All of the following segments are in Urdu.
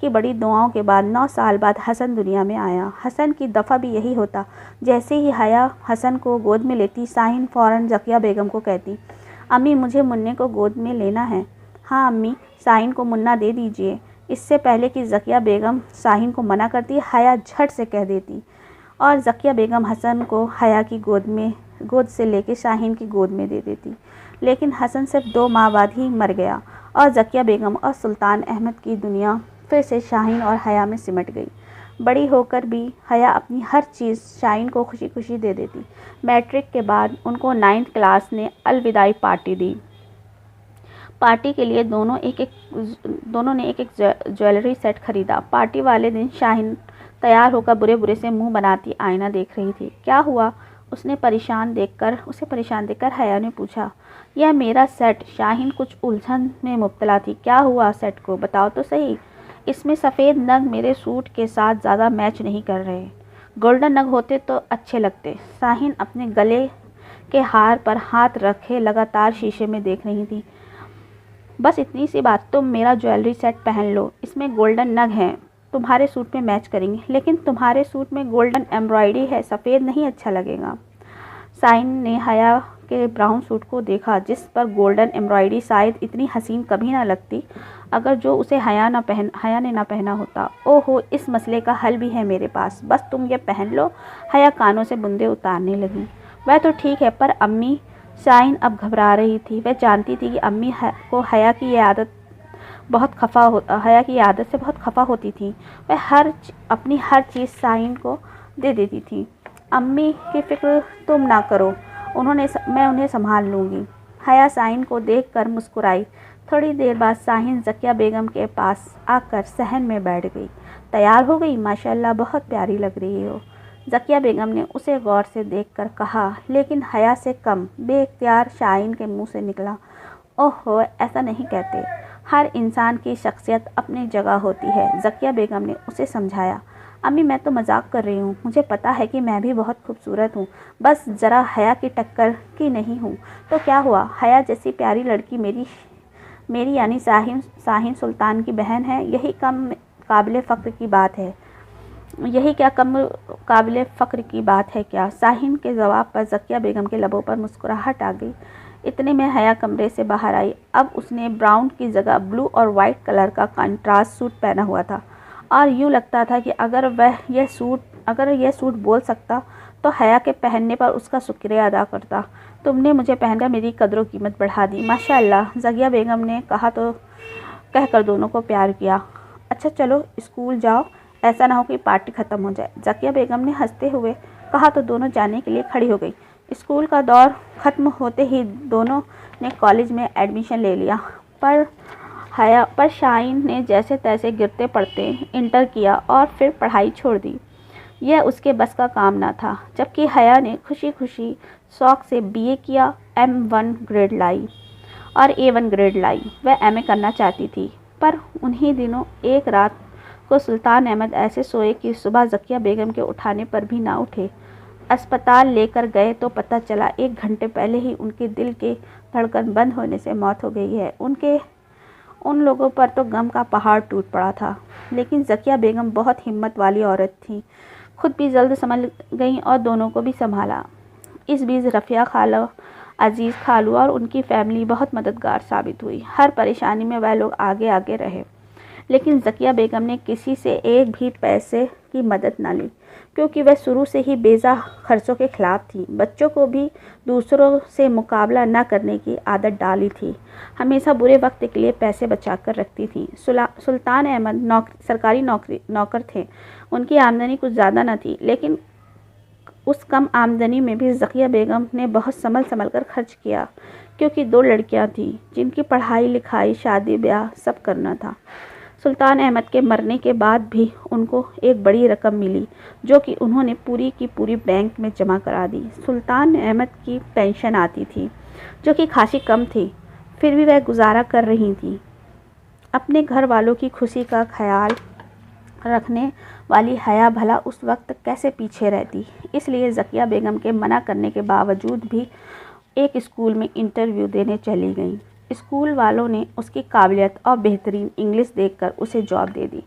کی بڑی دعاؤں کے بعد 9 سال بعد حسن دنیا میں آیا۔ حسن کی دفعہ بھی یہی ہوتا۔ جیسے ہی حیا حسن کو گود میں لیتی، شاہین فوراً ذکیہ بیگم کو کہتی، امی مجھے منّے کو گود میں لینا ہے۔ ہاں امی، شاہین کو منا دے دیجیے۔ اس سے پہلے کہ ذکیہ بیگم شاہین کو منع کرتی، حیا جھٹ سے کہہ دیتی اور ذکیہ بیگم حسن کو حیا کی گود سے لے کے شاہین کی گود میں دے دیتی۔ لیکن حسن صرف 2 ماہ بعد ہی مر گیا اور ذکیہ بیگم اور سلطان احمد کی دنیا پھر سے شاہین اور حیا میں سمٹ گئی۔ بڑی ہو کر بھی حیا اپنی ہر چیز شاہین کو خوشی خوشی دے دیتی۔ میٹرک کے بعد ان کو 9th کلاس نے الوداعی پارٹی دی۔ پارٹی کے لیے دونوں نے ایک جویلری سیٹ خریدا۔ پارٹی والے دن شاہین تیار ہو کر برے برے سے منہ بناتی آئینہ دیکھ رہی تھی۔ کیا ہوا؟ اسے پریشان دیکھ کر حیا نے پوچھا۔ یہ میرا سیٹ۔ شاہین کچھ الجھن میں مبتلا تھی۔ کیا ہوا سیٹ کو؟ بتاؤ تو صحیح۔ اس میں سفید نگ میرے سوٹ کے ساتھ زیادہ میچ نہیں کر رہے۔ گولڈن نگ ہوتے تو اچھے لگتے۔ شاہین اپنے گلے کے ہار پر ہاتھ رکھے لگاتار شیشے میں دیکھ رہی تھی۔ بس اتنی سی بات، تم میرا جویلری سیٹ پہن لو، اس میں گولڈن نگ ہیں، تمہارے سوٹ میں میچ کریں گے۔ لیکن تمہارے سوٹ میں گولڈن ایمبرائڈری ہے، سفید نہیں اچھا لگے گا۔ شاہین نے حیا کے براؤن سوٹ کو دیکھا جس پر گولڈن ایمبرائڈری شاید اتنی حسین کبھی نہ لگتی اگر جو اسے حیا نے نہ پہنا ہوتا۔ اوہو، اس مسئلے کا حل بھی ہے میرے پاس، بس تم یہ پہن لو۔ حیا کانوں سے بندے اتارنے لگی۔ وہ تو ٹھیک ہے، پر امی؟ شاہین اب گھبرا رہی تھی۔ وہ جانتی تھی کہ امی کو حیا کی یہ عادت سے بہت خفا ہوتی تھی۔ وہ اپنی ہر چیز شاہین کو دے دیتی تھی۔ امی کی فکر تم نہ کرو، میں انہیں سنبھال لوں گی۔ حیا شاہین کو دیکھ کر مسکرائی۔ تھوڑی دیر بعد شاہین ذکیہ بیگم کے پاس آ کر صحن میں بیٹھ گئی۔ تیار ہو گئی؟ ماشاءاللہ، بہت پیاری لگ رہی ہو۔ ذکیہ بیگم نے اسے غور سے دیکھ کر کہا، لیکن حیا سے کم۔ بے اختیار شاہین کے منہ سے نکلا، اوہو، ایسا نہیں کہتے۔ ہر انسان کی شخصیت اپنی جگہ ہوتی ہے۔ ذکیہ بیگم نے اسے سمجھایا۔ امی میں تو مذاق کر رہی ہوں، مجھے پتا ہے کہ میں بھی بہت خوبصورت ہوں، بس ذرا حیا کی ٹکر کی نہیں ہوں۔ تو کیا ہوا؟ حیا جیسی پیاری لڑکی میری یعنی شاہین سلطان کی بہن ہے، یہی کم قابل فخر کی بات ہے۔ یہی کیا کم قابل فخر کی بات ہے کیا؟ شاہین کے جواب پر ذکیہ بیگم کے لبوں پر مسکراہٹ آ گئی۔ اتنے میں حیا کمرے سے باہر آئی۔ اب اس نے براؤن کی جگہ بلو اور وائٹ کلر کا کنٹراسٹ سوٹ پہنا ہوا تھا اور یوں لگتا تھا کہ اگر یہ سوٹ بول سکتا تو حیا کے پہننے پر اس کا شکریہ ادا کرتا۔ تم نے مجھے پہن کر میری قدر و قیمت بڑھا دی، ماشاءاللہ، ذکیہ بیگم نے کہہ کر دونوں کو پیار کیا۔ اچھا چلو اسکول جاؤ، ایسا نہ ہو کہ پارٹی ختم ہو جائے، ذکیہ بیگم نے ہنستے ہوئے کہا تو دونوں جانے کے لیے کھڑی ہو گئی۔ اسکول کا دور ختم ہوتے ہی دونوں نے کالج میں ایڈمیشن لے لیا، پر شاہین نے جیسے تیسے گرتے پڑتے انٹر کیا اور پھر پڑھائی چھوڑ دی۔ یہ اس کے بس کا کام نہ تھا۔ جبکہ حیا نے خوشی خوشی شوق سے BA کیا، A1 گریڈ لائی۔ وہ MA کرنا چاہتی تھی، پر انہی دنوں ایک رات کو سلطان احمد ایسے سوئے کہ صبح ذکیہ بیگم کے اٹھانے پر بھی نہ اٹھے۔ اسپتال لے کر گئے تو پتہ چلا 1 گھنٹے پہلے ہی ان کے دل کی دھڑکن بند ہونے سے موت ہو گئی ہے۔ ان لوگوں پر تو غم کا پہاڑ ٹوٹ پڑا تھا، لیکن ذکیہ بیگم بہت ہمت والی عورت تھیں، خود بھی جلد سنبھل گئیں اور دونوں کو بھی سنبھالا۔ اس بیچ رفیہ خالہ، عزیز خالو اور ان کی فیملی بہت مددگار ثابت ہوئی۔ ہر پریشانی میں وہ لوگ آگے رہے، لیکن ذکیہ بیگم نے کسی سے ایک بھی پیسے کی مدد نہ لی، کیونکہ وہ شروع سے ہی بیجا خرچوں کے خلاف تھی۔ بچوں کو بھی دوسروں سے مقابلہ نہ کرنے کی عادت ڈالی تھی، ہمیشہ برے وقت کے لیے پیسے بچا کر رکھتی تھی۔ سلطان احمد سرکاری نوکر تھے، ان کی آمدنی کچھ زیادہ نہ تھی، لیکن اس کم آمدنی میں بھی ذکیہ بیگم نے بہت سنبھل کر خرچ کیا، کیونکہ 2 لڑکیاں تھیں جن کی پڑھائی لکھائی، شادی بیاہ سب کرنا تھا۔ سلطان احمد کے مرنے کے بعد بھی ان کو ایک بڑی رقم ملی، جو کہ انہوں نے پوری کی پوری بینک میں جمع کرا دی۔ سلطان احمد کی پینشن آتی تھی، جو کہ خاصی کم تھی، پھر بھی وہ گزارا کر رہی تھیں۔ اپنے گھر والوں کی خوشی کا خیال رکھنے والی حیا بھلا اس وقت کیسے پیچھے رہتی؟ اس لیے ذکیہ بیگم کے منع کرنے کے باوجود بھی ایک اسکول میں انٹرویو دینے چلی گئیں۔ اسکول والوں نے اس کی قابلیت اور بہترین انگلش دیکھ کر اسے جاب دے دی،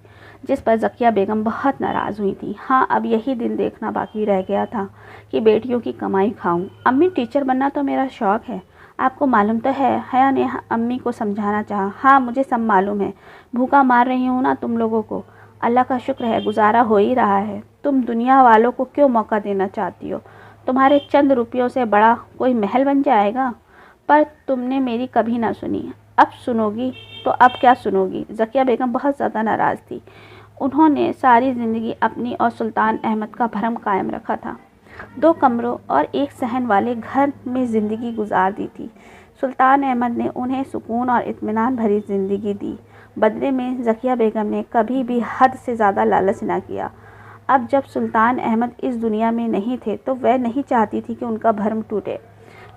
جس پر ذکیہ بیگم بہت ناراض ہوئی تھی۔ ہاں، اب یہی دن دیکھنا باقی رہ گیا تھا کہ بیٹیوں کی کمائی کھاؤں۔ امی، ٹیچر بننا تو میرا شوق ہے، آپ کو معلوم تو ہے، حیا نے امی کو سمجھانا چاہا۔ ہاں، مجھے سب معلوم ہے، بھوکا مار رہی ہوں نا تم لوگوں کو۔ اللہ کا شکر ہے گزارا ہو ہی رہا ہے۔ تم دنیا والوں کو کیوں موقع دینا چاہتی ہو؟ تمہارے چند روپیوں سے بڑا کوئی محل بن جائے گا۔ پر تم نے میری کبھی نہ سنی، اب سنو گی تو اب کیا سنو گی؟ ذکیہ بیگم بہت زیادہ ناراض تھی۔ انہوں نے ساری زندگی اپنی اور سلطان احمد کا بھرم قائم رکھا تھا، 2 کمروں اور 1 صحن والے گھر میں زندگی گزار دی تھی۔ سلطان احمد نے انہیں سکون اور اطمینان بھری زندگی دی، بدلے میں ذکیہ بیگم نے کبھی بھی حد سے زیادہ لالچ نہ کیا۔ اب جب سلطان احمد اس دنیا میں نہیں تھے تو وہ نہیں چاہتی تھی کہ ان کا بھرم ٹوٹے،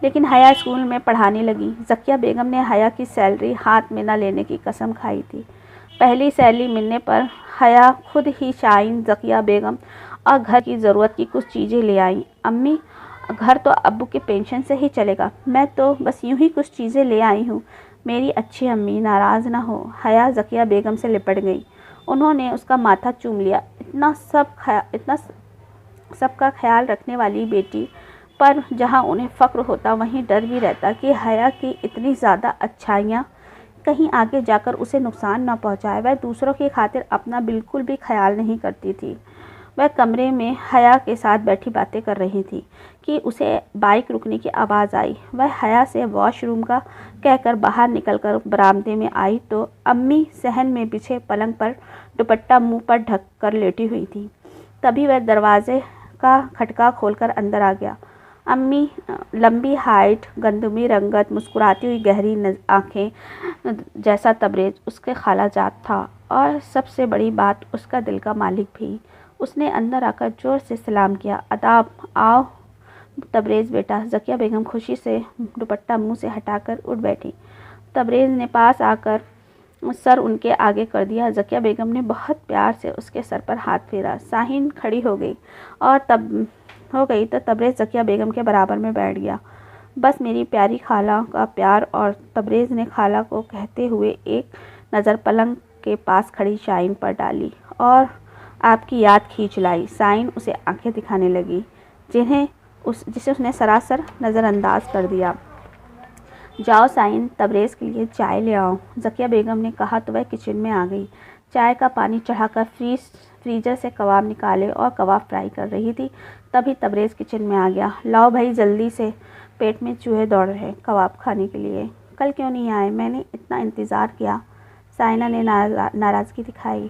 لیکن حیا اسکول میں پڑھانے لگی۔ ذکیہ بیگم نے حیا کی سیلری ہاتھ میں نہ لینے کی قسم کھائی تھی۔ پہلی سیلری ملنے پر حیا خود ہی شاہین، ذکیہ بیگم اور گھر کی ضرورت کی کچھ چیزیں لے آئیں۔ امی، گھر تو ابو کے پینشن سے ہی چلے گا، میں تو بس یوں ہی کچھ چیزیں لے آئی ہوں۔ میری اچھی امی، ناراض نہ ہو۔ حیا ذکیہ بیگم سے لپٹ گئی، انہوں نے اس کا ماتھا چوم لیا۔ اتنا سب کا خیال رکھنے والی بیٹی پر جہاں انہیں فخر ہوتا وہیں ڈر بھی رہتا کہ حیا کی اتنی زیادہ اچھائیاں کہیں آگے جا کر اسے نقصان نہ پہنچائے۔ وہ دوسروں کی خاطر اپنا بالکل بھی خیال نہیں کرتی تھی۔ وہ کمرے میں حیا کے ساتھ بیٹھی باتیں کر رہی تھی کہ اسے بائک رکنے کی آواز آئی۔ وہ حیا سے واش روم کا کہہ کر باہر نکل کر برآمدے میں آئی تو امی صحن میں بچھے پلنگ پر دوپٹہ منہ پر ڈھک کر لیٹی ہوئی تھی۔ تبھی وہ دروازے کا کھٹکا کھول کر اندر آ گیا۔ امی، لمبی ہائٹ، گندمی رنگت، مسکراتی ہوئی گہری آنکھیں جیسا تبریز اس کے خالہ جات تھا، اور سب سے بڑی بات اس کا دل کا مالک بھی۔ اس نے اندر آ کر زور سے سلام کیا۔ آداب، آؤ تبریز بیٹا۔ ذکیہ بیگم خوشی سے دوپٹہ منہ سے ہٹا کر اٹھ بیٹھی۔ تبریز نے پاس آ کر سر ان کے آگے کر دیا۔ ذکیہ بیگم نے بہت پیار سے اس کے سر پر ہاتھ پھیرا۔ شاہین کھڑی ہو گئی تو تبریز ذکیہ بیگم کے برابر میں بیٹھ گیا۔ بس میری پیاری خالہ کا پیار۔ اور تبریز نے خالہ کو کہتے ہوئے ایک نظر پلنگ کے پاس کھڑی شاہین پر ڈالی اور آپ کی یاد کھینچ لائی۔ شاہین اسے آنکھیں دکھانے لگی جسے اس نے سراسر نظر انداز کر دیا۔ جاؤ شاہین، تبریز کے لیے چائے لے آؤ، ذکیہ بیگم نے کہا تو وہ کچن میں آ گئی۔ چائے کا پانی چڑھا کر فریزر سے کباب نکالے اور کباب فرائی کر رہی تھی۔ تبھی تبریز کچن میں آ گیا۔ لاؤ بھائی جلدی سے، پیٹ میں چوہے دوڑ رہے کباب کھانے کے لیے۔ کل کیوں نہیں آئے؟ میں نے اتنا انتظار کیا۔ سائنہ نے ناراضگی دکھائی۔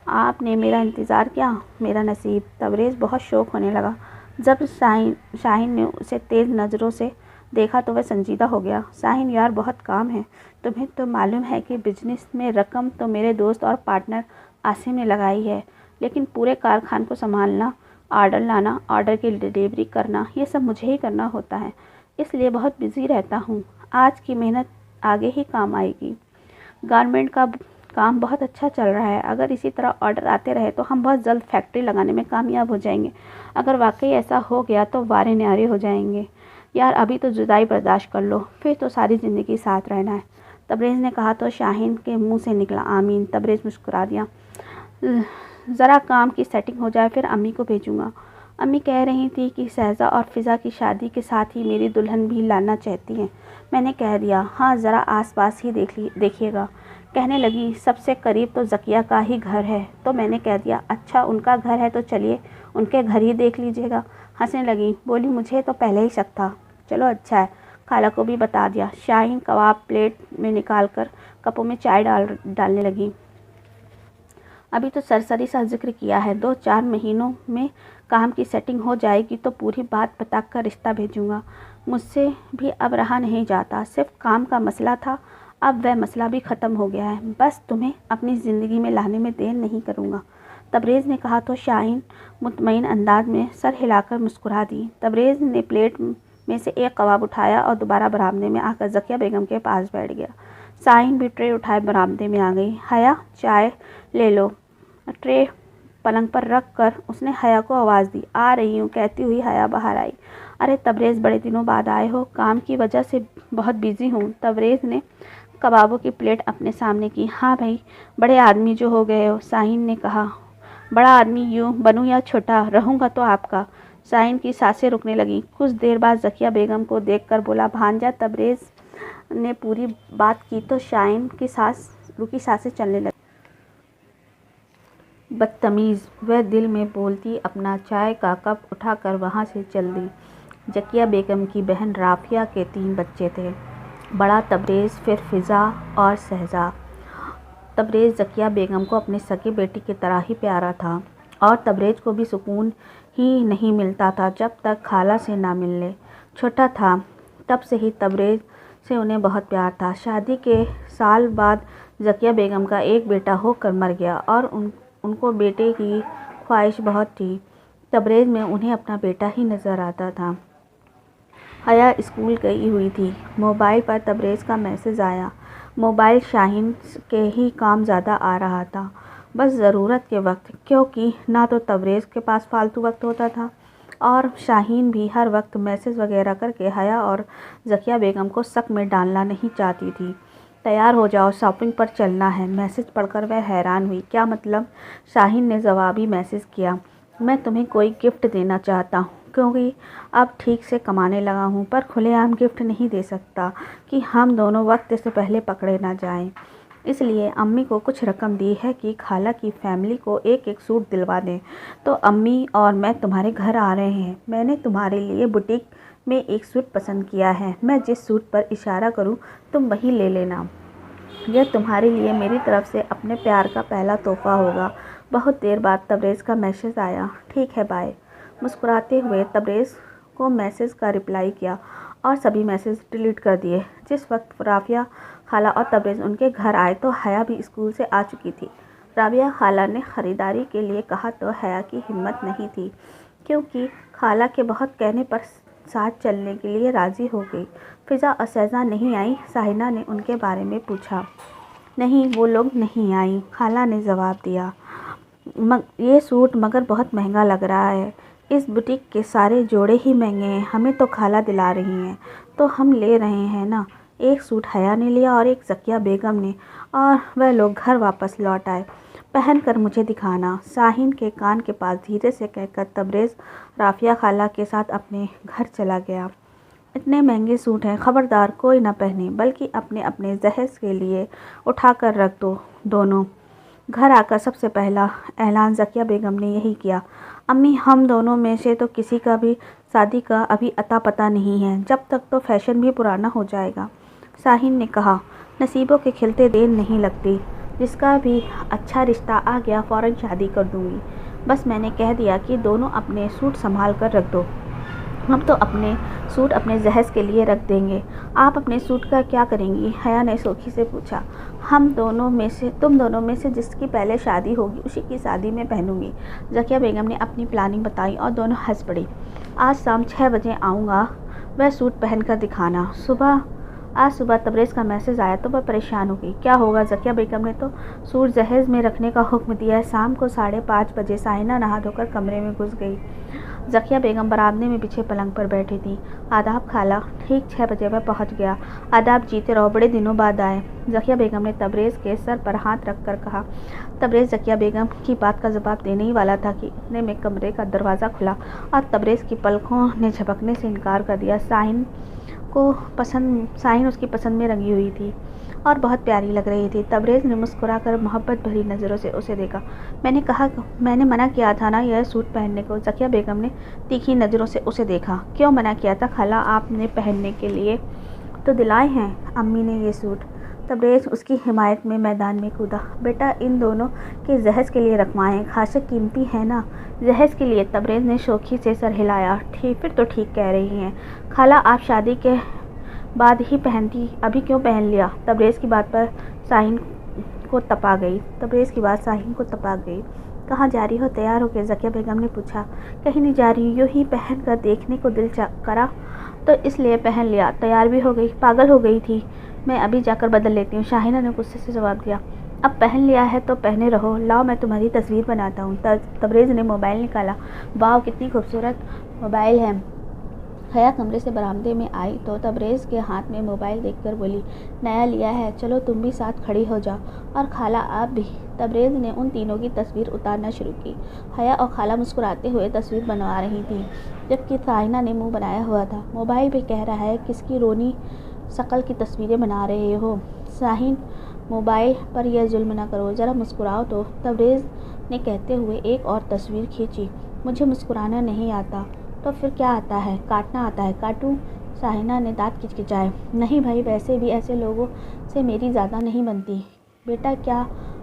آپ نے میرا انتظار کیا؟ میرا نصیب۔ تبریز بہت شوق ہونے لگا۔ جب شاہین نے اسے تیز نظروں سے دیکھا تو وہ سنجیدہ ہو گیا۔ شاہین یار، بہت کام ہے، تمہیں تو معلوم ہے کہ بزنس میں رقم تو میرے دوست اور پارٹنر عاصم نے لگائی ہے، لیکن پورے کارخانے کو سنبھالنا، آرڈر لانا، آرڈر کی ڈیلیوری کرنا، یہ سب مجھے ہی کرنا ہوتا ہے، اس لیے بہت بزی رہتا ہوں۔ آج کی محنت آگے ہی کام آئے گی۔ گارمنٹ کا کام بہت اچھا چل رہا ہے، اگر اسی طرح آرڈر آتے رہے تو ہم بہت جلد فیکٹری لگانے میں کامیاب ہو جائیں گے۔ اگر واقعی ایسا ہو گیا تو وارے نیارے ہو جائیں گے۔ یار ابھی تو جدائی برداشت کر لو، پھر تو ساری زندگی ساتھ رہنا ہے، تبریز نے کہا تو شاہین کے منہ سے نکلا آمین۔ تبریز مسکرا دیا۔ ذرا کام کی سیٹنگ ہو جائے پھر امی کو بھیجوں گا۔ امی کہہ رہی تھی کہ شہزہ اور فضا کی شادی کے ساتھ ہی میری دلہن بھی لانا چاہتی ہیں۔ میں نے کہہ دیا ہاں، ذرا آس پاس ہی دیکھیے گا۔ کہنے لگی سب سے قریب تو ذکیہ کا ہی گھر ہے، تو میں نے کہہ دیا اچھا ان کا گھر ہے تو چلیے ان کے گھر ہی دیکھ لیجیے گا۔ ہنسنے لگی، بولی مجھے تو پہلے ہی شک تھا، چلو اچھا ہے، خالہ کو بھی بتا دیا۔ شاہین کباب پلیٹ میں نکال کر کپوں میں چائے ڈالنے لگی۔ ابھی تو سرسری سا ذکر کیا ہے، 2-4 مہینوں میں کام کی سیٹنگ ہو جائے گی تو پوری بات بتا کر رشتہ بھیجوں گا۔ مجھ سے بھی اب رہا نہیں جاتا، صرف کام کا مسئلہ تھا، اب وہ مسئلہ بھی ختم ہو گیا ہے، بس تمہیں اپنی زندگی میں لانے میں دیر نہیں کروں گا، تبریز نے کہا تو شاہین مطمئن انداز میں سر ہلا کر مسکرا دی۔ تبریز نے پلیٹ میں سے ایک کباب اٹھایا اور دوبارہ برآمدے میں آ کر ذکیہ بیگم کے پاس بیٹھ گیا۔ شاہین بھی ٹرے اٹھائے برآمدے میں آ گئی۔ حیا چائے لے لو۔ ٹرے پلنگ پر رکھ کر اس نے حیا کو آواز دی۔ آ رہی ہوں کہتی ہوئی حیا باہر آئی۔ ارے تبریز، بڑے دنوں بعد آئے ہو؟ کام کی وجہ سے بہت بیزی ہوں۔ تبریز نے کبابوں کی پلیٹ اپنے سامنے کی۔ ہاں بھائی، بڑے آدمی جو ہو گئے ہو، شاہین نے کہا۔ بڑا آدمی یوں بنوں یا چھوٹا رہوں گا تو آپ کا؟ شاہین کی سانسیں رکنے لگیں۔ کچھ دیر بعد ذکیہ بیگم کو دیکھ کر بولا، بھانجا۔ تبریز نے پوری بات کی تو شاہین کی سانسیں چلنے لگیں۔ بدتمیز، وہ دل میں بولتی اپنا چائے کا کپ اٹھا کر وہاں سے چل دی۔ ذکیہ بیگم کی بہن رافعہ کے 3 بچے تھے، بڑا تبریز، پھر فضا اور شہزا۔ تبریز ذکیہ بیگم کو اپنے سگے بیٹی کی طرح ہی پیارا تھا، اور تبریز کو بھی سکون ہی نہیں ملتا تھا جب تک خالہ سے نہ مل لے۔ چھوٹا تھا تب سے ہی تبریز سے انہیں بہت پیار تھا۔ شادی کے سال بعد ذکیہ بیگم کا ایک بیٹا ہو کر مر گیا، اور ان کو بیٹے کی خواہش بہت تھی۔ تبریز میں انہیں اپنا بیٹا ہی نظر آتا تھا۔ حیا اسکول گئی ہوئی تھی۔ موبائل پر تبریز کا میسج آیا۔ موبائل شاہین کے ہی کام زیادہ آ رہا تھا، بس ضرورت کے وقت، کیونکہ نہ تو تبریز کے پاس فالتو وقت ہوتا تھا، اور شاہین بھی ہر وقت میسج وغیرہ کر کے حیا اور ذکیہ بیگم کو شک میں ڈالنا نہیں چاہتی تھی۔ تیار ہو جاؤ، شاپنگ پر چلنا ہے۔ میسج پڑھ کر وہ حیران ہوئی۔ کیا مطلب؟ شاہین نے جوابی میسج کیا۔ میں تمہیں کوئی گفٹ دینا چاہتا ہوں، کیونکہ اب ٹھیک سے کمانے لگا ہوں، پر کھلے عام گفٹ نہیں دے سکتا کہ ہم دونوں وقت سے پہلے پکڑے نہ جائیں۔ اس لیے امی کو کچھ رقم دی ہے کہ خالہ کی فیملی کو ایک سوٹ دلوا دیں۔ تو امی اور میں تمہارے گھر آ رہے ہیں۔ میں نے تمہارے لیے بوٹیک میں ایک سوٹ پسند کیا ہے، میں جس سوٹ پر اشارہ کروں تم وہی لے لینا۔ یہ تمہارے لیے میری طرف سے اپنے پیار کا پہلا تحفہ ہوگا۔ بہت دیر بعد تبریز کا میسج آیا۔ ٹھیک ہے، بائے۔ مسکراتے ہوئے تبریز کو میسج کا رپلائی کیا اور سبھی میسج ڈیلیٹ کر دیے۔ جس وقت رافعہ خالہ اور تبریز ان کے گھر آئے تو حیا بھی اسکول سے آ چکی تھی۔ رابعہ خالہ نے خریداری کے لیے کہا تو حیا کی ہمت نہیں تھی، کیونکہ خالہ کے بہت کہنے پر ساتھ چلنے کے لیے راضی ہو گئی۔ فضا اور شہزا نہیں آئیں؟ ساحنہ نے ان کے بارے میں پوچھا۔ نہیں، وہ لوگ نہیں آئیں، خالہ نے جواب دیا۔ یہ سوٹ مگر بہت مہنگا لگ رہا ہے۔ اس بوٹیک کے سارے جوڑے ہی مہنگے ہیں، ہمیں تو خالہ دلا رہی ہیں تو ہم لے رہے ہیں نا۔ ایک سوٹ حیا نے لیا اور ایک ذکیہ بیگم نے، اور وہ لوگ گھر واپس لوٹ آئے۔ پہن کر مجھے دکھانا، شاہین کے کان کے پاس دھیرے سے کہہ کر تبریز رافعہ خالہ کے ساتھ اپنے گھر چلا گیا۔ اتنے مہنگے سوٹ ہیں، خبردار کوئی نہ پہنے، بلکہ اپنے جہیز کے لیے اٹھا کر رکھ دو دونوں۔ گھر آ کر سب سے پہلا اعلان ذکیہ بیگم نے یہی کیا۔ امی، ہم دونوں میں سے تو کسی کا بھی شادی کا ابھی اتا پتہ نہیں ہے، جب تک تو فیشن بھی پرانا ہو جائے گا۔ شاہین نے کہا، نصیبوں کے کھلتے دیر نہیں لگتی، جس کا بھی اچھا رشتہ آ گیا فوراً شادی کر دوں گی۔ بس میں نے کہہ دیا کہ دونوں اپنے سوٹ سنبھال کر رکھ دو، ہم تو اپنے سوٹ اپنے جہیز کے لیے رکھ دیں گے۔ آپ اپنے سوٹ کا کیا کریں گی؟ حیا نے شوخی سے پوچھا۔ تم دونوں میں سے جس کی پہلے شادی ہوگی اسی کی شادی میں پہنوں گی۔ ذکیہ بیگم نے اپنی پلاننگ بتائی اور دونوں ہنس پڑی۔ آج شام 6 بجے آؤں گا، وہ سوٹ پہن کر دکھانا۔ آج صبح تبریز کا میسج آیا تو وہ پریشان ہو گئی۔ کیا ہوگا؟ ذکیہ بیگم نے تو سوٹ جہیز میں رکھنے کا حکم دیا ہے۔ شام کو 5:30 بجے ساحنہ نہا دھو کر کمرے میں گھس گئی۔ ذکیہ بیگم برآمدے میں بچھے پلنگ پر بیٹھی تھی۔ آداب خالہ۔ ٹھیک 6 بجے وہ پہنچ گیا۔ آداب، جیتے رہو، بڑے دنوں بعد آئے۔ ذکیہ بیگم نے تبریز کے سر پر ہاتھ رکھ کر کہا۔ تبریز ذکیہ بیگم کی بات کا جواب دینے ہی والا تھا کہ اتنے میں کمرے کا دروازہ کھلا اور تبریز کی پلکوں نے جھپکنے سے انکار کر دیا۔ شاہین اس کی پسند میں رنگی ہوئی تھی اور بہت پیاری لگ رہی تھی۔ تبریز نے مسکرا کر محبت بھری نظروں سے اسے دیکھا۔ میں نے منع کیا تھا نا یہ سوٹ پہننے کو؟ ذکیہ بیگم نے تیکھی نظروں سے اسے دیکھا۔ کیوں منع کیا تھا خالہ؟ آپ نے پہننے کے لیے تو دلائے ہیں امی نے یہ سوٹ۔ تبریز اس کی حمایت میں میدان میں کودا۔ بیٹا، ان دونوں کے جہیز کے لیے رکھوائے ہیں، خاصے قیمتی ہیں نا۔ جہیز کے لیے؟ تبریز نے شوخی سے سر ہلایا۔ پھر تو ٹھیک کہہ رہی ہیں خالہ، آپ شادی کے بعد ہی پہنتی، ابھی کیوں پہن لیا؟ تبریز کی بات شاہین کو تپا گئی۔ کہاں جا رہی ہو؟ تیار ہو کے ذکیہ بیگم نے پوچھا۔ کہیں نہیں جا رہی، یوں ہی پہن کر دیکھنے کو دل کرا تو اس لیے پہن لیا۔ تیار بھی ہو گئی؟ پاگل ہو گئی تھی؟ میں ابھی جا کر بدل لیتی ہوں، شاہینہ نے غصے سے جواب دیا۔ اب پہن لیا ہے تو پہنے رہو، لاؤ میں تمہاری تصویر بناتا ہوں۔ تبریز نے موبائل نکالا۔ واو، کتنی خوبصورت موبائل ہے، حیا کمرے سے برآمدے میں آئی تو تبریز کے ہاتھ میں موبائل دیکھ کر بولی، نیا لیا ہے، چلو تم بھی ساتھ کھڑی ہو جاؤ، اور خالہ آپ بھی۔ تبریز نے ان تینوں کی تصویر اتارنا شروع کی۔ حیا اور خالہ مسکراتے ہوئے تصویر بنوا رہی تھیں، جبکہ سائنہ نے منہ بنایا ہوا تھا۔ موبائل بھی کہہ رہا ہے کس کی رونی شکل کی تصویریں بنا رہے ہو؟ شاہین، موبائل پر یہ ظلم نہ کرو، ذرا مسکراؤ تو۔ تبریز نے کہتے ہوئے ایک اور تصویر کھینچی۔ مجھے مسکرانا نہیں آتا تو پھر کیا آتا ہے؟ کاٹنا آتا ہے، کاٹوں؟ شاہینہ نے دانت کچکچائے۔ نہیں بھائی، ویسے بھی ایسے لوگوں سے میری زیادہ نہیں بنتی۔ بیٹا کیا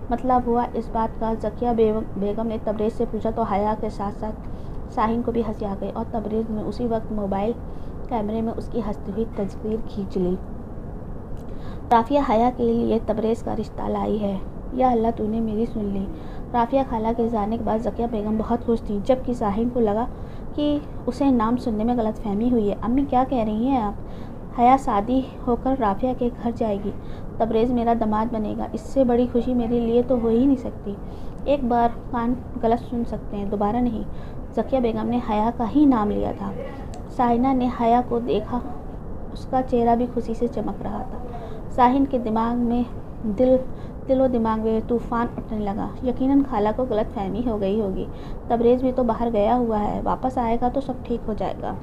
مطلب ہوا اس بات کا؟ ذکیہ بیگم نے تبریز سے پوچھا تو حیا کے ساتھ ساتھ شاہین کو بھی ہنسی آ گئی اور تبریز نے اسی وقت موبائل کیمرے میں اس کی ہنستی ہوئی تصویر کھینچ لی۔ رافعہ حیا کے لیے تبریز کا رشتہ لائی ہے۔ یا اللہ، تو نے میری سن لی۔ رافعہ خالہ کے جانے کے بعد ذکیہ بیگم بہت خوش تھیں، جبکہ شاہین کو لگا کہ اسے نام سننے میں غلط فہمی ہوئی ہے۔ امی کیا کہہ رہی ہیں آپ؟ حیا شادی ہو کر رافعہ کے گھر جائے گی، تبریز میرا داماد بنے گا، اس سے بڑی خوشی میرے لیے تو ہو ہی نہیں سکتی۔ ایک بار کان غلط سن سکتے ہیں، دوبارہ نہیں۔ ذکیہ بیگم نے حیا کا ہی نام لیا تھا۔ شاہینہ نے حیا کو دیکھا، اس کا چہرہ بھی خوشی سے چمک رہا تھا۔ شاہین کے دل و دماغ میں طوفان اٹھنے لگا۔ یقیناً خالہ کو غلط فہمی ہو گئی ہوگی، تبریز بھی تو باہر گیا ہوا ہے، واپس آئے گا تو سب ٹھیک ہو جائے گا۔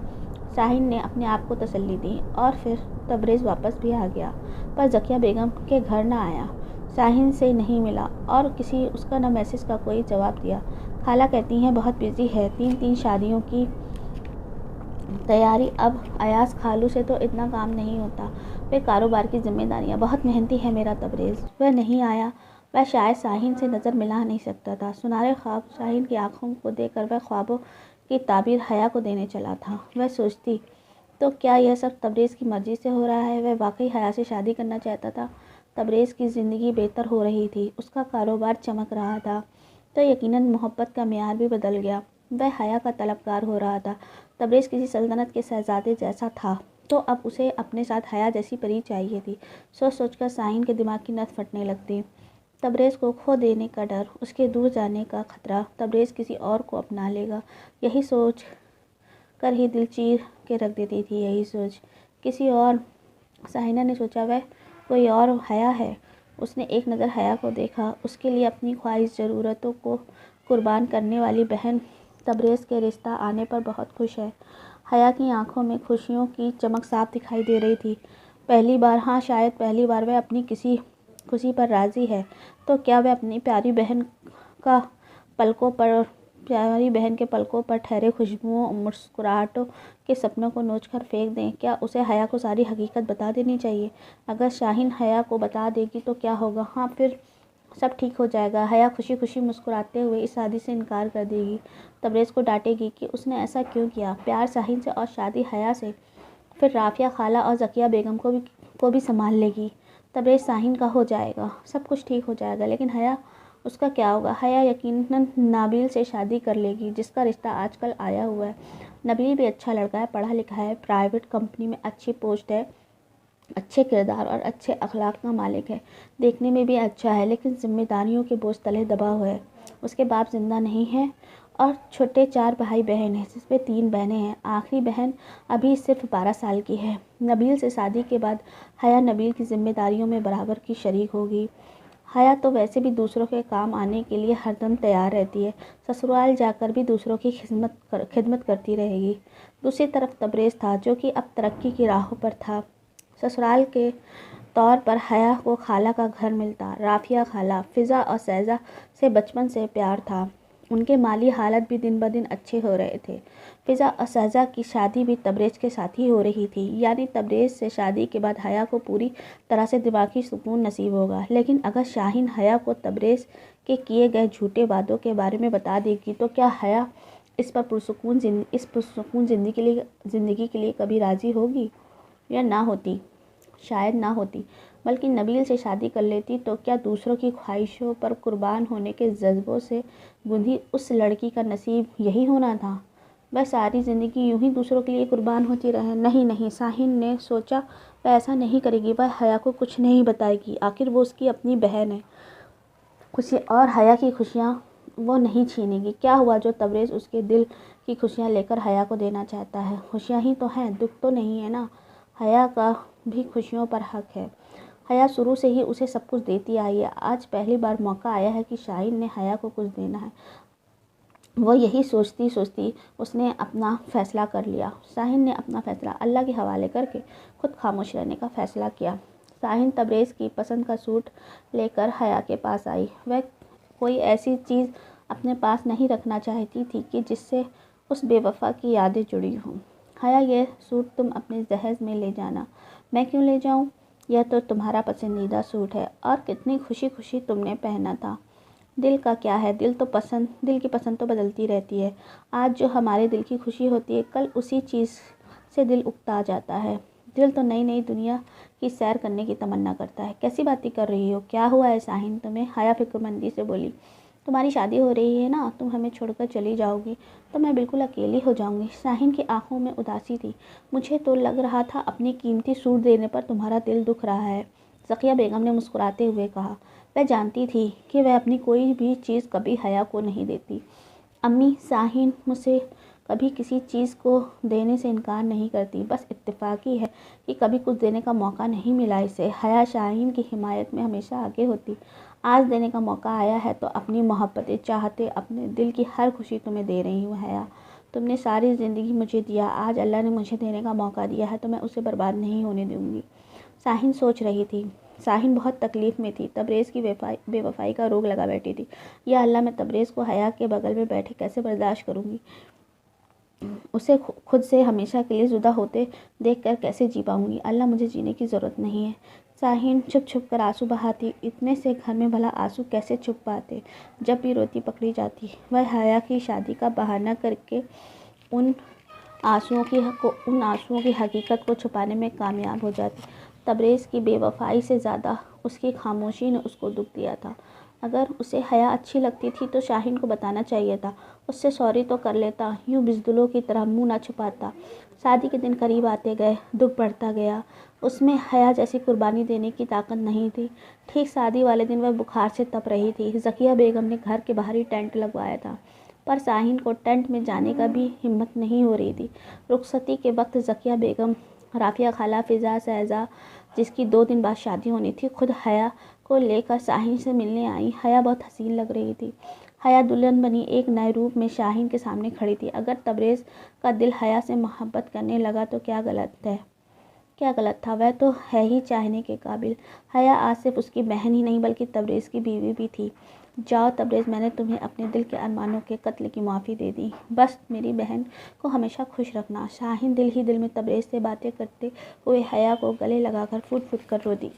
شاہین نے اپنے آپ کو تسلی دی اور پھر تبریز واپس بھی آ گیا، پر ذکیہ بیگم کے گھر نہ آیا، شاہین سے نہیں ملا اور اس کا نہ میسج کا کوئی جواب دیا۔ خالہ کہتی ہیں بہت بزی ہے، تین شادیوں کی تیاری۔ اب ایاز خالو سے تو اتنا کام نہیں ہوتا، پھر کاروبار کی ذمہ داریاں، بہت محنتی ہے میرا تبریز۔ وہ نہیں آیا، وہ شاید شاہین سے نظر ملا نہیں سکتا تھا۔ سنہرے خواب شاہین کی آنکھوں کو دیکھ کر وہ خوابوں کی تعبیر حیا کو دینے چلا تھا۔ وہ سوچتی تو کیا یہ سب تبریز کی مرضی سے ہو رہا ہے؟ وہ واقعی حیا سے شادی کرنا چاہتا تھا؟ تبریز کی زندگی بہتر ہو رہی تھی، اس کا کاروبار چمک رہا تھا تو یقیناً محبت کا معیار بھی بدل گیا۔ وہ حیا کا طلبگار ہو رہا تھا۔ تبریز کسی سلطنت کے شہزادے جیسا تھا تو اب اسے اپنے ساتھ حیا جیسی پری چاہیے تھی۔ سوچ کر شاہین کے دماغ کی نس پھٹنے لگتی۔ تبریز کو کھو دینے کا ڈر، اس کے دور جانے کا خطرہ، تبریز کسی اور کو اپنا لے گا، یہی سوچ کر ہی دل چیر کے رکھ دیتی تھی۔ یہی سوچ کسی اور، شاہینہ نے سوچا وہ کوئی اور حیا ہے۔ اس نے ایک نظر حیا کو دیکھا، اس کے لیے اپنی خواہش ضرورتوں کو قربان کرنے والی بہن۔ تبریز کے رشتہ آنے پر بہت خوش ہے۔ حیا کی آنکھوں میں خوشیوں کی چمک صاف دکھائی دے رہی تھی۔ پہلی بار، ہاں شاید پہلی بار وہ اپنی کسی خوشی پر راضی ہے تو کیا وہ اپنی پیاری بہن کے پلکوں پر ٹھہرے خوشبوؤں اور مسکراہٹوں کے سپنوں کو نوچ کر پھینک دیں؟ کیا اسے حیا کو ساری حقیقت بتا دینی چاہیے؟ اگر شاہین حیا کو بتا دے گی تو کیا ہوگا؟ ہاں، پھر سب ٹھیک ہو جائے گا۔ حیا خوشی خوشی مسکراتے ہوئے اس شادی سے انکار کر دے گی، تبریز کو ڈانٹے گی کہ اس نے ایسا کیوں کیا، پیار شاہین سے اور شادی حیا سے، پھر رافعہ خالہ اور ذکیہ بیگم کو بھی سنبھال لے گی، تبریز شاہین کا ہو جائے گا، سب کچھ ٹھیک ہو جائے گا۔ لیکن حیا، اس کا کیا ہوگا؟ حیا یقیناً نبیل سے شادی کر لے گی، جس کا رشتہ آج کل آیا ہوا ہے۔ نبیل بھی اچھا لڑکا ہے، پڑھا لکھا ہے، پرائیویٹ کمپنی میں اچھی پوسٹ ہے، اچھے کردار اور اچھے اخلاق کا مالک ہے، دیکھنے میں بھی اچھا ہے، لیکن ذمہ داریوں کے بوجھ تلے دبا ہوا ہے۔ اس کے باپ زندہ نہیں ہیں اور چھوٹے 4 بھائی بہن ہیں، جس میں 3 بہنیں ہیں۔ آخری بہن ابھی صرف 12 سال کی ہے۔ نبیل سے شادی کے بعد حیا نبیل کی ذمہ داریوں میں برابر کی شریک ہوگی۔ حیا تو ویسے بھی دوسروں کے کام آنے کے لیے ہر دم تیار رہتی ہے، سسرال جا کر بھی دوسروں کی خدمت کرتی رہے گی۔ دوسری طرف تبریز تھا، جو کہ اب ترقی کی راہوں پر تھا۔ سسرال کے طور پر حیا کو خالہ کا گھر ملتا، رافعہ خالہ، فضا اور شہزہ سے بچپن سے پیار تھا۔ ان کے مالی حالات بھی دن بدن اچھے ہو رہے تھے۔ فضا اور شہزہ کی شادی بھی تبریز کے ساتھ ہی ہو رہی تھی، یعنی تبریز سے شادی کے بعد حیا کو پوری طرح سے دماغی سکون نصیب ہوگا۔ لیکن اگر شاہین حیا کو تبریز کے کیے گئے جھوٹے وعدوں کے بارے میں بتا دے گی تو کیا حیا اس پرسکون زندگی کے لیے کبھی راضی ہوگی یا نہ ہوتی؟ شاید نہ ہوتی، بلکہ نبیل سے شادی کر لیتی تو کیا دوسروں کی خواہشوں پر قربان ہونے کے جذبوں سے گندھی اس لڑکی کا نصیب یہی ہونا تھا؟ وہ ساری زندگی یوں ہی دوسروں کے لیے قربان ہوتی رہے؟ نہیں، شاہین نے سوچا، وہ ایسا نہیں کرے گی، وہ حیا کو کچھ نہیں بتائے گی، آخر وہ اس کی اپنی بہن ہے۔ اور حیا کی خوشیاں وہ نہیں چھینے گی۔ کیا ہوا جو تبریز اس کے دل کی خوشیاں لے کر حیا کو دینا چاہتا ہے؟ خوشیاں ہی تو ہیں، دکھ تو نہیں ہے نا۔ حیا کا بھی خوشیوں پر حق ہے۔ حیا شروع سے ہی اسے سب کچھ دیتی آئی ہے، آج پہلی بار موقع آیا ہے کہ شاہین نے حیا کو کچھ دینا ہے۔ وہ یہی سوچتی سوچتی اس نے اپنا فیصلہ کر لیا۔ شاہین نے اپنا فیصلہ اللہ کے حوالے کر کے خود خاموش رہنے کا فیصلہ کیا۔ شاہین تبریز کی پسند کا سوٹ لے کر حیا کے پاس آئی۔ وہ کوئی ایسی چیز اپنے پاس نہیں رکھنا چاہتی تھی کہ جس سے اس بے وفا کی یادیں جڑی ہوں۔ حیا، یہ سوٹ تم اپنے جہیز میں لے جانا۔ میں کیوں لے جاؤں؟ یہ تو تمہارا پسندیدہ سوٹ ہے اور کتنی خوشی خوشی تم نے پہنا تھا۔ دل کا کیا ہے، دل کی پسند تو بدلتی رہتی ہے۔ آج جو ہمارے دل کی خوشی ہوتی ہے، کل اسی چیز سے دل اکتا جاتا ہے۔ دل تو نئی نئی دنیا کی سیر کرنے کی تمنا کرتا ہے۔ کیسی باتیں کر رہی ہو؟ کیا ہوا ہے شاہین تمہیں؟ حیا فکرمندی سے بولی۔ تمہاری شادی ہو رہی ہے نا، تم ہمیں چھوڑ کر چلی جاؤ گی تو میں بالکل اکیلی ہو جاؤں گی۔ شاہین کی آنکھوں میں اداسی تھی۔ مجھے تو لگ رہا تھا اپنی قیمتی سوٹ دینے پر تمہارا دل دکھ رہا ہے، ذکیہ بیگم نے مسکراتے ہوئے کہا۔ وہ جانتی تھی کہ وہ اپنی کوئی بھی چیز کبھی حیا کو نہیں دیتی۔ امی، شاہین مجھ سے کبھی کسی چیز کو دینے سے انکار نہیں کرتی، بس اتفاقی ہے کہ کبھی کچھ دینے کا موقع نہیں ملا اسے۔ حیا شاہین کی حمایت میں ہمیشہ آگے ہوتی، آج دینے کا موقع آیا ہے تو اپنی محبتیں، چاہتے، اپنے دل کی ہر خوشی تمہیں دے رہی ہوں۔ حیا، تم نے ساری زندگی مجھے دیا، آج اللہ نے مجھے دینے کا موقع دیا ہے تو میں اسے برباد نہیں ہونے دوں گی۔ شاہین سوچ رہی تھی۔ شاہین بہت تکلیف میں تھی، تبریز کی بے وفائی کا روگ لگا بیٹھی تھی۔ یا اللہ، میں تبریز کو حیا کے بغل میں بیٹھے کیسے برداشت کروں گی؟ اسے خود سے ہمیشہ کے لیے جدا ہوتے دیکھ کر کیسے جی پاؤں گی؟ اللہ، مجھے جینے کی ضرورت نہیں ہے۔ شاہین چھپ چھپ کر آنسو بہاتی، اتنے سے گھر میں بھلا آنسو کیسے چھپ پاتے؟ جب بھی روتی پکڑی جاتی، وہ حیا کی شادی کا بہانہ کر کے ان آنسوؤں کی حقیقت کو چھپانے میں کامیاب ہو جاتی۔ تبریز کی بے وفائی سے زیادہ اس کی خاموشی نے اس کو دکھ دیا تھا۔ اگر اسے حیا اچھی لگتی تھی تو شاہین کو بتانا چاہیے تھا، اس سے سوری تو کر لیتا، یوں بزدلوں کی طرح منہ نہ چھپاتا۔ شادی کے دن قریب آتے گئے، دکھ بڑھتا گیا۔ اس میں حیا جیسی قربانی دینے کی طاقت نہیں تھی۔ ٹھیک شادی والے دن وہ بخار سے تپ رہی تھی۔ ذکیہ بیگم نے گھر کے باہر ہی ٹینٹ لگوایا تھا، پر شاہین کو ٹینٹ میں جانے کا بھی ہمت نہیں ہو رہی تھی۔ رخصتی کے وقت ذکیہ بیگم، رافعہ خالہ، فضا، شہزہ، جس کی 2 دن بعد شادی ہونی تھی، خود حیا کو لے کر شاہین سے ملنے آئی۔ حیا بہت حسین لگ رہی تھی۔ حیا دلہن بنی ایک نئے روپ میں شاہین کے سامنے کھڑی تھی۔ اگر تبریز کا دل حیا سے محبت کرنے لگا تو کیا غلط تھا؟ وہ تو ہے ہی چاہنے کے قابل۔ حیا آج صرف اس کی بہن ہی نہیں بلکہ تبریز کی بیوی بھی تھی۔ جاؤ تبریز، میں نے تمہیں اپنے دل کے ارمانوں کے قتل کی معافی دے دی، بس میری بہن کو ہمیشہ خوش رکھنا۔ شاہین دل ہی دل میں تبریز سے باتیں کرتے ہوئے حیا کو گلے لگا کر پھوٹ پھوٹ کر رو دی۔